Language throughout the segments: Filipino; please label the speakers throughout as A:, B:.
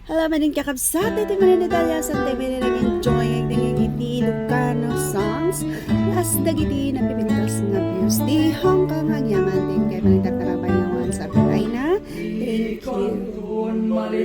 A: Halo maning kakabsat, iti mananadalya sa tayo nag-enjoy ang iti Ilocano songs. Las dagiti napipintos nga views di Hong Kong ang yaman din kay manitatarabay naman sa Pinay na. Thank you.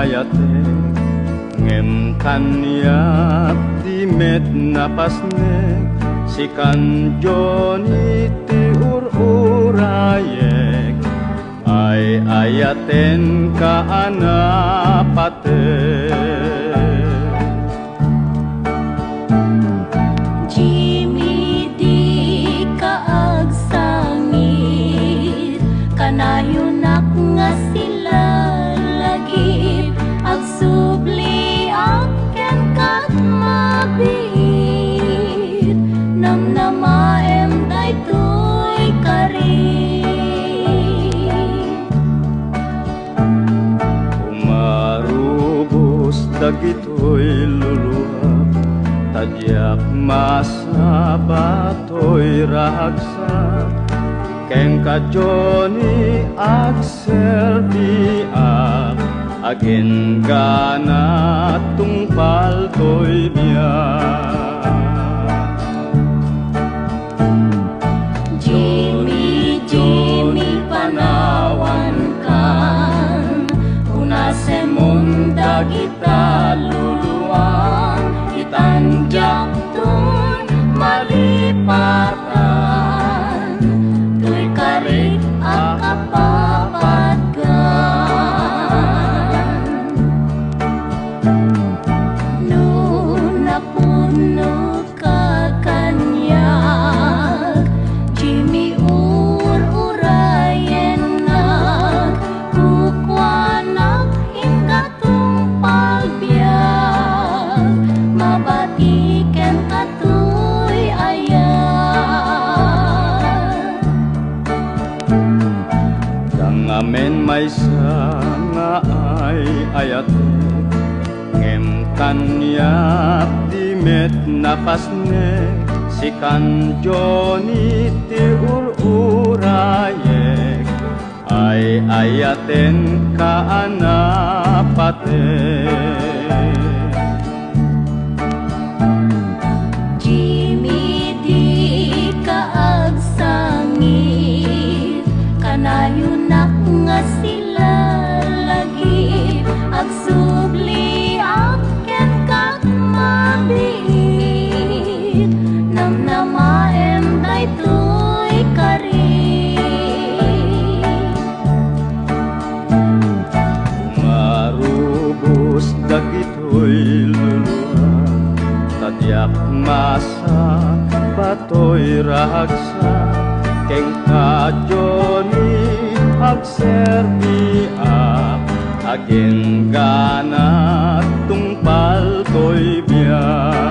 B: ayatek ngem kanyat di med napasnek sikan joni ti urayek ay ayaten ka anapate.
C: Jimmy, di ka agsangit, kanayunak nga sila lagi, agsubli aken kat mabit, namnamaem daytoy karit.
B: Umarubos dagitoy luluhap, tadyak masabatoy ragsa, keng Johnny agsertiak, agin gana tungpal toy biyak.
C: Jimmy, Jimmy, panawan kan, unasemunda kita luluang, itanjak tun malipatan, tuy karit akapapatgan. Noon napuno ka kanyak, Jimmy urayen na, kukwanak hingatong palbiyak, mabatiken katoy ayan.
B: Dangamen may nga ay ayate, ngem kanyap di met napasne, si kan Johnny ti urayek, ay ayaten ka anapate.
C: Jimmy, di ka agsangit, kanayunak nga sila lagi, agsubli aken kat mabit, namnamaem daytoy karit.
B: Marubos dagitoy luluha, tadyak masa batoy ragsa, keng Johnny agsertiak, agin gana tungpal toy biyak.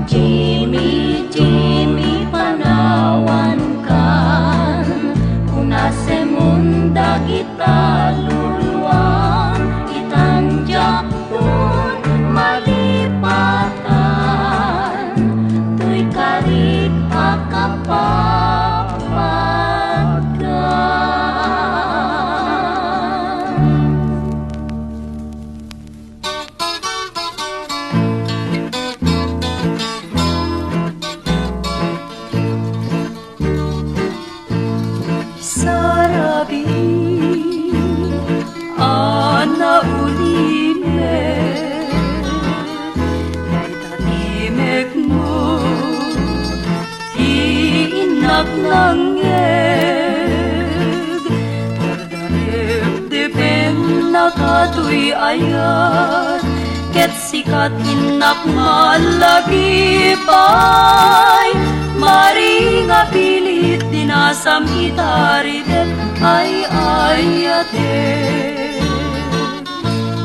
C: Jimmy, Jimmy, panawan kan, unasemunda kita luluang, itanjak tun malipatan, tuy karit akapapatgan. Sarabi ana ulime, kay tatimek mo iinak langeg, dardarep-depen na katoy ayat, ket sikat inap malagipay, mari nga pilit dinasam itaridep ay ayate.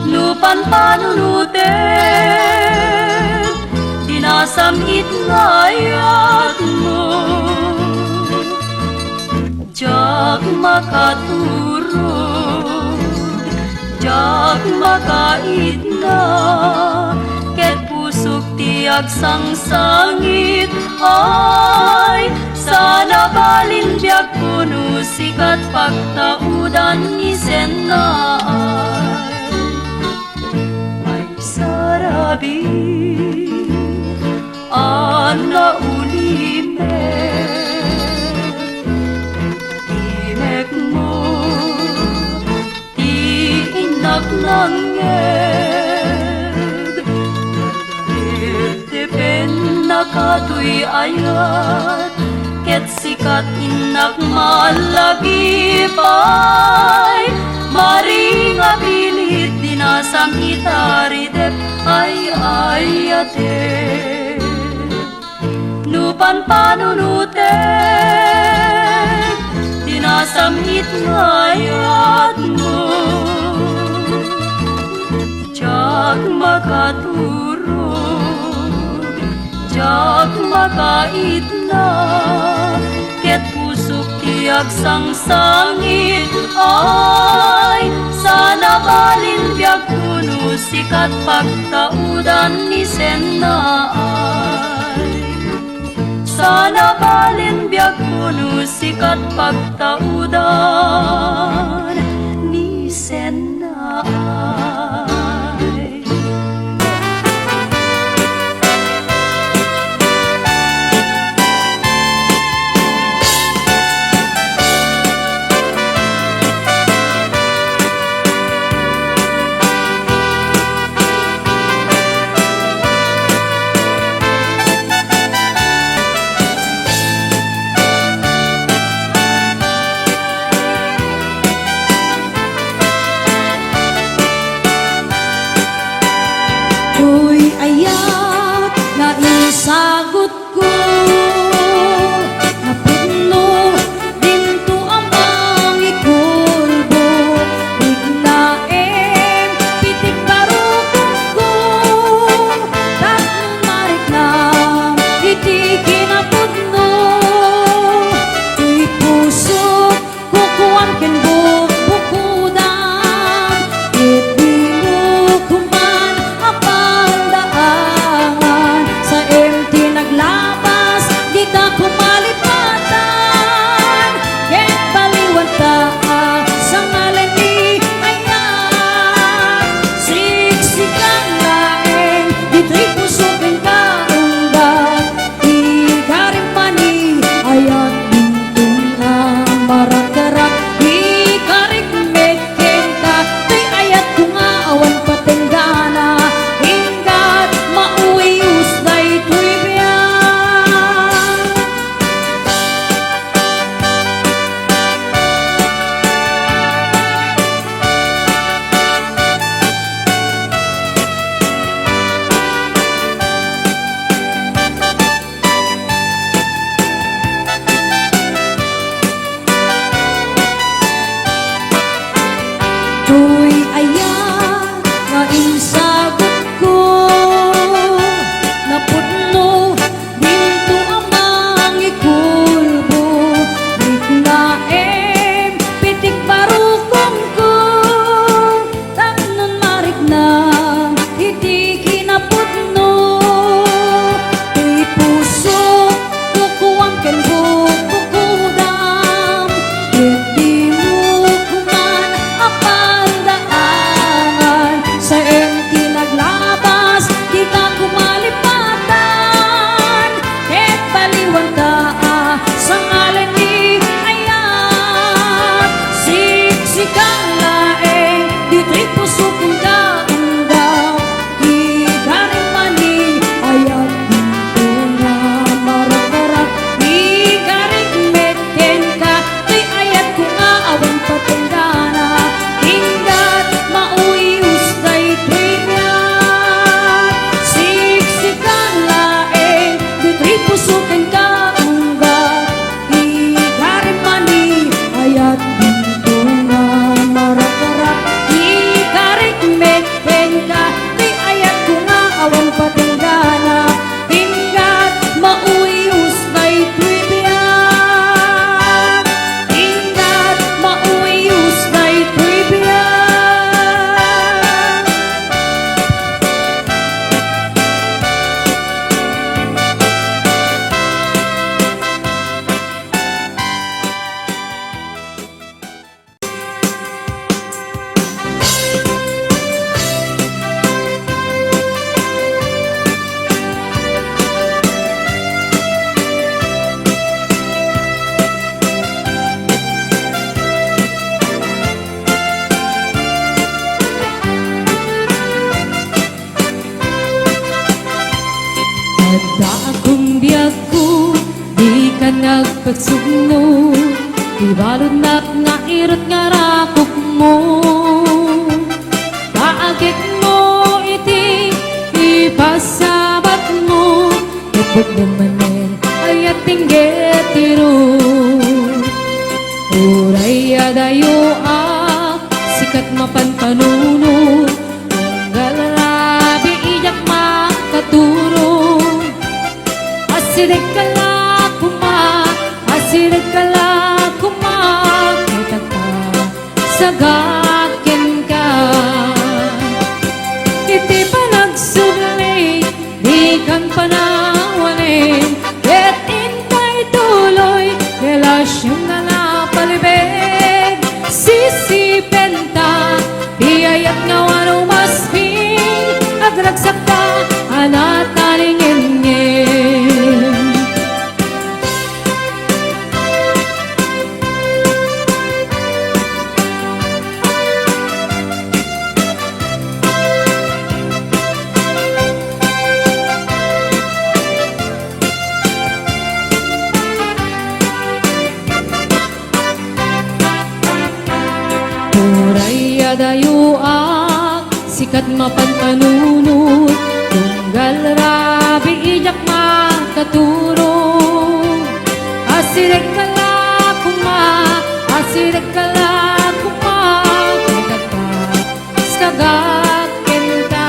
C: Lupan panunutet, dinasam itngayat mo, jak makaturod, jak makaitna, ket pusok tiag sangsangit, ay sana balin biag puno sikat pagtaudan ni Senay. Ay sarabi ana ulime, timek mo tiinak langeg, depen na katoy ayat, ket sikat inak malagipay Maring abilit dinasam itaridep ay ate Nupan panunutek dinasam itngayat mo Jak makaturog Jak makaitna ket pusok tiag sangsangit ay sana balin biag kuno sikat pagtaudan ni Senaay sana balin biag kuno sikat pagtaudan ni Senaay
D: pagsugno ibalod na nga irot nga rakok mo paagik mo iti ipasabat mo kapag namanin ay ating getiro uray adayo sikat mapanpanuno tunggal rabi iyak makaturo asirig ka la kuma kita ka sagakin ka iti panagsugli di kan panawanin ket intay tuloy relasyon na napalibig sisipenta iyayat nga wano masping agragsak ka anatalingin dayo sikat mapanpanunot tunggal rabi iyak makaturo asirig ka la kuma kita ka skagakin ka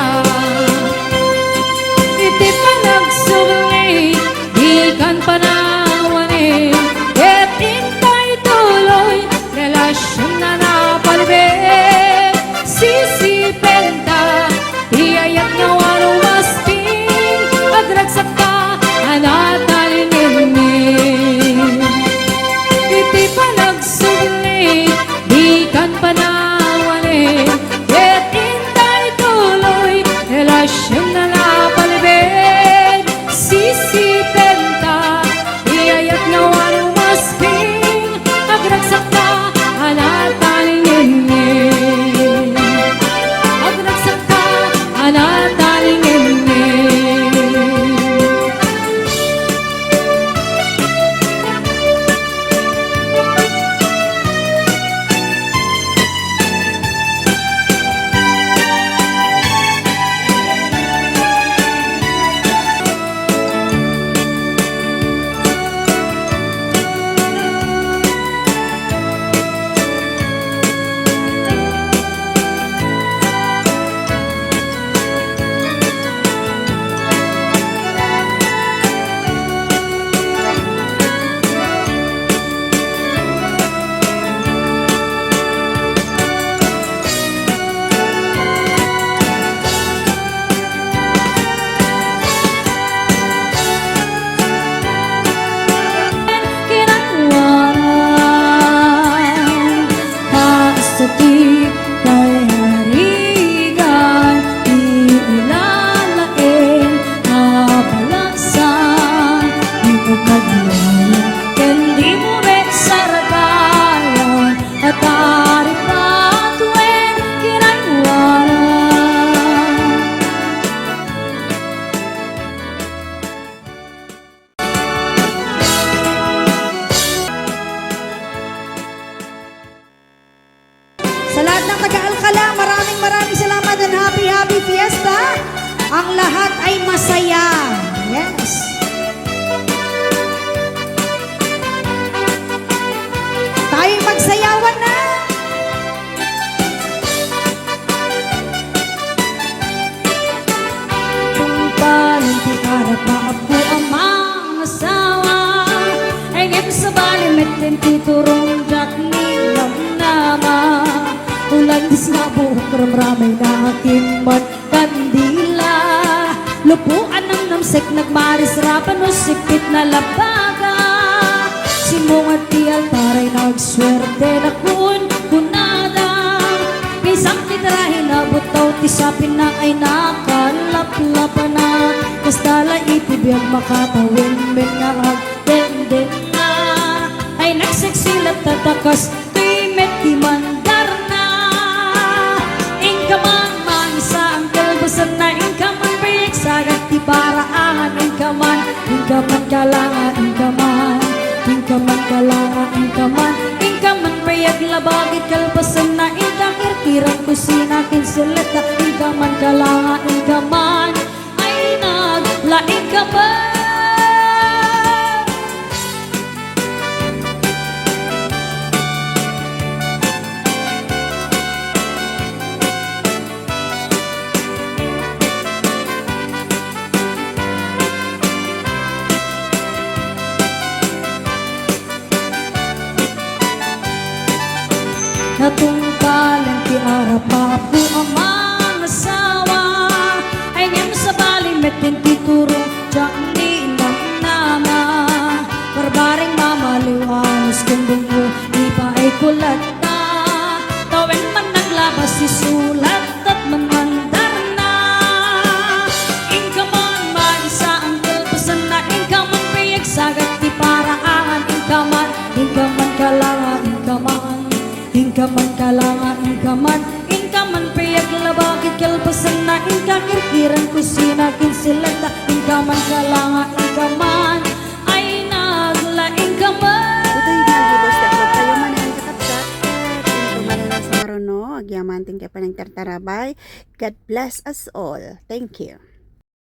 D: iti panagsugli di kan panawanin et intay tuloy relasyon na napalibig sisipenta iyayat nga wano masping agragsak ka anatalingin iti panagsugli di kan panawanin ket intay tuloy relasyon na napalibig sisipenta iyayat nga wano masping agragsak ka anatalingin
E: Sa lahat ng taga-Alcala, maraming salamat and happy fiesta. Ang lahat ay masaya. Yes. Tayo'y magsayawan na.
D: Kung palanti karap maapo ang mga asawa ay ngayon sa balimet din titurong jak ni nama ulan dis nga buhok ramramay na kimat kandila lupuan ng namsek nagmaris rapan o sikit na labaga simungat ti altaray nagswerte na kunada isang titrahin na butaw ti sapin na ay nakalaplapan na kastala itibiyag makatawin men nga agdenden na ay nagseksilat tatakas tuy met ti mandar na ingkaman maisa ang kalbasan na ingkaman payag sagat ti paraan ingkaman kalangan ingkaman labagit kalpasan na ikakirkirang kusina kinsilita ikaman kalanga ikaman ay naglaing ka ba? Natungkalan ti arapa po ang mga asawa ay ngem sa balimetin ti turong tiyak ni nama barbaring mamaliwanos kumbing mo di pa ay kulat na tawen man naglabas si sulat at manmandar na ingkaman maisa ang kalpasan na ingkaman payag sagat ti paraan ingkaman kalanga ingkaman kalanga ingkaman payag labakit kalpasan na ingkakirkiran kusina kinsilata ingkaman kalanga ingkaman ay naglaing ka ba?
A: Ito yung nagibos na po kayo man ang kakapsat. Kung tumalala sa maruno, agyamanting kayo pa ng tartarabay. God bless us all. Thank you.